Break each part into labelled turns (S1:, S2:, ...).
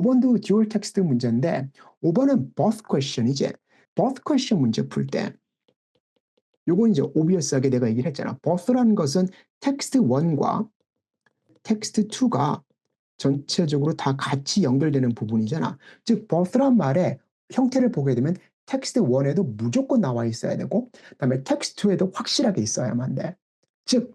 S1: 5번도 dual text 문제인데 5번은 both question이지. both question 문제 풀 때 요거 이제 obvious하게 내가 얘기를 했잖아. both라는 것은 text 1과 text 2가 전체적으로 다 같이 연결되는 부분이잖아. 즉 both란 말의 형태를 보게 되면 text 1에도 무조건 나와 있어야 되고 그다음에 text 2에도 확실하게 있어야만 돼. 즉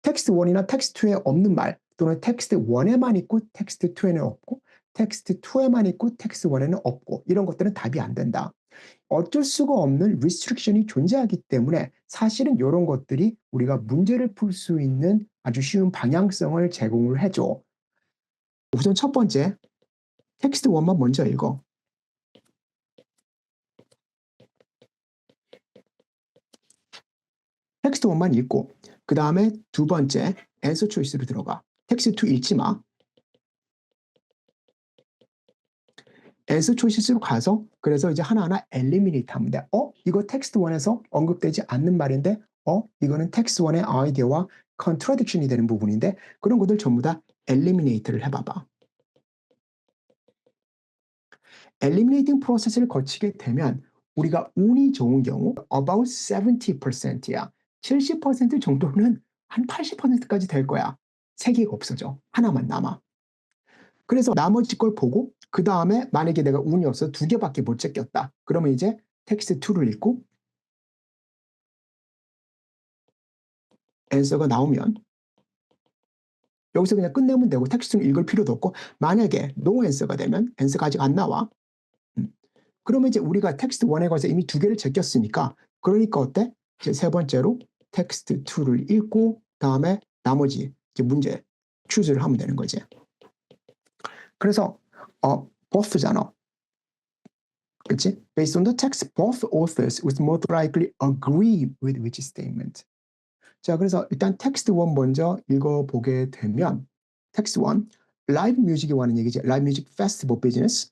S1: 텍스트 1이나 텍스트 2에 없는 말 또는 텍스트 1에만 있고 텍스트 2에는 없고 텍스트 2에만 있고 텍스트 1에는 없고 이런 것들은 답이 안 된다. 어쩔 수가 없는 리스트릭션이 존재하기 때문에 사실은 이런 것들이 우리가 문제를 풀 수 있는 아주 쉬운 방향성을 제공을 해줘. 우선 첫 번째 텍스트 1만 먼저 읽어. 텍스트 1만 읽고 그 다음에 두 번째 answer choice로 들어가. 텍스트 2 읽지 마. answer choices로 가서 그래서 이제 하나하나 eliminate 하면 돼. 이거 텍스트 1에서 언급되지 않는 말인데 이거는 텍스트 1의 아이디어와 contradiction이 되는 부분인데 그런 것들 전부 다 eliminate를 해봐봐. eliminating 프로세스를 거치게 되면 우리가 운이 좋은 경우 about 70%야. 70% 정도는 한 80%까지 될 거야. 세 개가 없어져. 하나만 남아. 그래서 나머지 걸 보고 그 다음에 만약에 내가 운이 없어 두 개밖에 못 제꼈다. 그러면 이제 텍스트 2를 읽고 앤서가 나오면 여기서 그냥 끝내면 되고 텍스트는 읽을 필요도 없고 만약에 노 앤서가 되면 앤서가 아직 안 나와. 그러면 이제 우리가 텍스트 1에 관해서 이미 두 개를 제꼈으니까 그러니까 어때? 이제 세 번째로 텍스트 2를 읽고 다음에 나머지 이제 문제 추스를 하면 되는 거지. 그래서 both잖아. 그치? Based on the text, both authors would most likely agree with which statement. 자, 그래서 일단 텍스트 1 먼저 읽어보게 되면 텍스트 1, 라이브 뮤직에 관한 얘기지. 라이브 뮤직 페스티벌 비즈니스.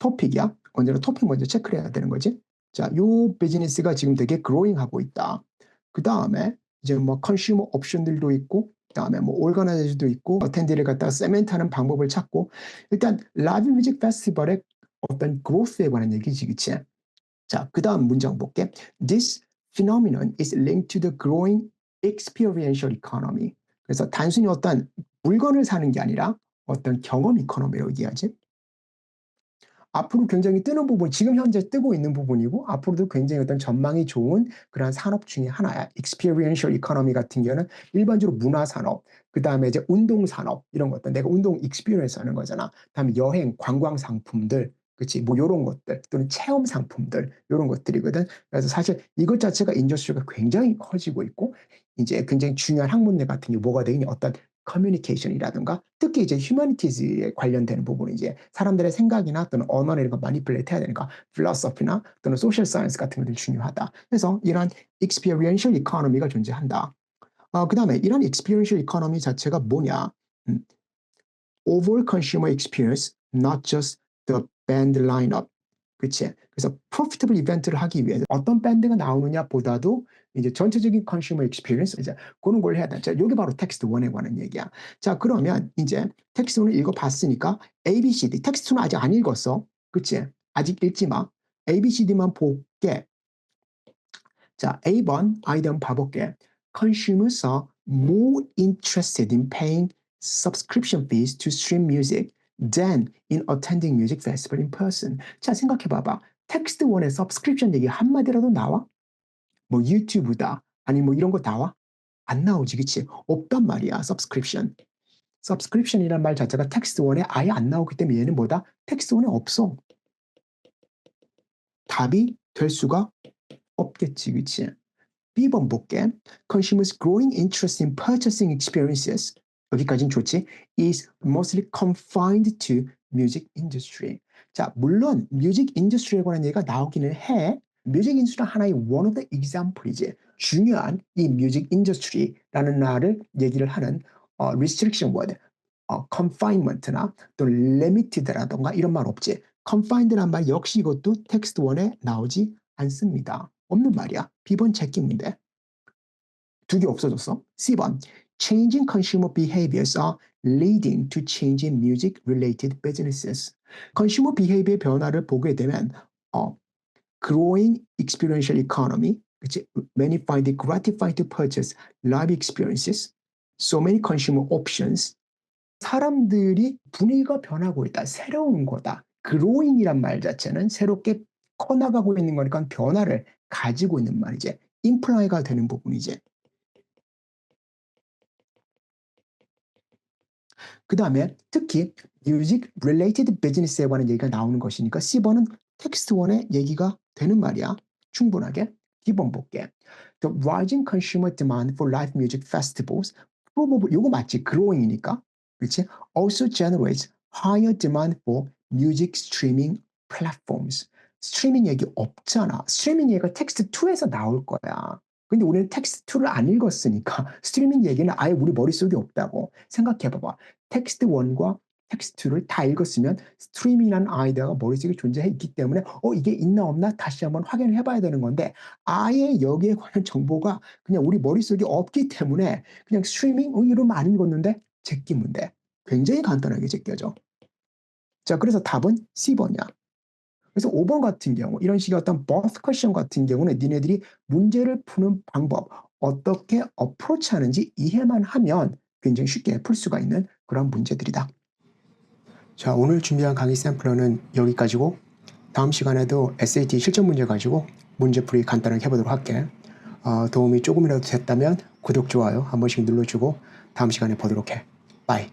S1: 토픽이야. 언제나 토픽 먼저 체크를 해야 되는 거지. 자, 요 비즈니스가 지금 되게 그로잉하고 있다. 그 다음에 이제 뭐 컨슈머 옵션들도 있고 그 다음에 뭐 오르가나이저도 있고 어텐디를 갖다가 세멘트하는 방법을 찾고 일단 라이브 뮤직 페스티벌의 어떤 그로스에 관한 얘기지, 그치? 자, 그 다음 문장 볼게. This phenomenon is linked to the growing experiential economy. 그래서 단순히 어떤 물건을 사는 게 아니라 어떤 경험 이코노미라고 얘기하지. 앞으로 굉장히 뜨는 부분, 지금 현재 뜨고 있는 부분이고 앞으로도 굉장히 어떤 전망이 좋은 그런 산업 중에 하나야. experiential economy 같은 경우는 일반적으로 문화 산업, 그 다음에 이제 운동 산업 이런 것들. 내가 운동 experience 하는 거잖아. 그다음에 여행, 관광 상품들, 그렇지? 뭐 이런 것들 또는 체험 상품들 이런 것들이거든. 그래서 사실 이것 자체가 인더스트리가 굉장히 커지고 있고 이제 굉장히 중요한 학문들 같은 게 뭐가 되겠냐? 어떤 커뮤니케이션이라든가 특히 이제 휴머니티즈에 관련되는 부분이 이제 사람들의 생각이나 또는 언어를 이런 거 마니플레이트 해야 되니까 필로소피나 또는 소셜 사이언스 같은 것들이 중요하다. 그래서 이런 experiential economy가 존재한다. 그 다음에 이런 experiential economy 자체가 뭐냐? overall consumer experience, not just the band lineup. 그치? 그래서 profitable 이벤트를 하기 위해서 어떤 밴드가 나오느냐 보다도 이제 전체적인 컨슈머 익스피리언스 이제 그런 걸 해야 돼. 자, 여기 바로 텍스트 1에 관한 얘기야. 자, 그러면 이제 텍스트 1을 읽어봤으니까 ABCD 텍스트 2는 아직 안 읽었어. 그치? 아직 읽지 마. ABCD만 볼게. 자, A번 아이디 한번 봐볼게. Consumers are more interested in paying subscription fees to stream music than in attending music festival in person. 자, 생각해봐봐. 텍스트 1에 subscription 얘기 한마디라도 나와? 뭐 유튜브다. 아니 뭐 이런 거 나와? 안 나오지, 그치? 없단 말이야, subscription. subscription이란 말 자체가 텍스트 1에 아예 안 나오기 때문에 얘는 뭐다? 텍스트 1에 없어. 답이 될 수가 없겠지, 그치? B번 볼게. Consumers' growing interest in purchasing experiences. 여기까지는 좋지. Is mostly confined to music industry. 자, 물론 뮤직 인더스트리에 관한 얘기가 나오기는 해. 뮤직 인더스트리는 하나의 one of the example이지. 중요한 이 뮤직 인더스트리라는 말을 얘기를 하는 restriction word, confinement나 또 limited라던가 이런 말 없지. confined란 말 역시 이것도 텍스트 1에 나오지 않습니다. 없는 말이야. B번 제끼 문제. 두 개 없어졌어. C번. changing consumer behaviors are leading to change in music-related businesses. 컨슈머 비헤이비어의 변화를 보게 되면 growing experiential economy, 그치? Many find it gratifying to purchase live experiences, so many consumer options. 사람들이 분위기가 변하고 있다. 새로운 거다. growing이란 말 자체는 새롭게 커나가고 있는 거니까 변화를 가지고 있는 말이지. imply가 되는 부분이지. 그 다음에 특히 music related business에 관한 얘기가 나오는 것이니까 C번은 텍스트 1의 얘기가 되는 말이야. 충분하게. D번 볼게. The rising consumer demand for live music festivals probably 요거 맞지? growing이니까. 그렇지? Also generates higher demand for music streaming platforms. 스트리밍 얘기 없잖아. 스트리밍 얘기가 텍스트 2에서 나올 거야. 근데 우리는 텍스트 2를 안 읽었으니까 스트리밍 얘기는 아예 우리 머릿속에 없다고 생각해봐봐. 텍스트 1과 텍스트 2를 다 읽었으면 스트리밍이라는 아이디어가 머릿속에 존재해 있기 때문에 이게 있나 없나 다시 한번 확인을 해봐야 되는 건데 아예 여기에 관한 정보가 그냥 우리 머릿속에 없기 때문에 그냥 스트리밍 이러면 안 읽었는데 제끼 문제. 굉장히 간단하게 제껴져. 자, 그래서 답은 C번이야. 그래서 5번 같은 경우 이런 식의 어떤 birth question 같은 경우는 니네들이 문제를 푸는 방법 어떻게 어프로치하는지 이해만 하면 굉장히 쉽게 풀 수가 있는 그런 문제들이다. 자, 오늘 준비한 강의 샘플러는 여기까지고 다음 시간에도 SAT 실전 문제 가지고 문제풀이 간단하게 해보도록 할게. 도움이 조금이라도 됐다면 구독, 좋아요 한 번씩 눌러주고 다음 시간에 보도록 해. 바이.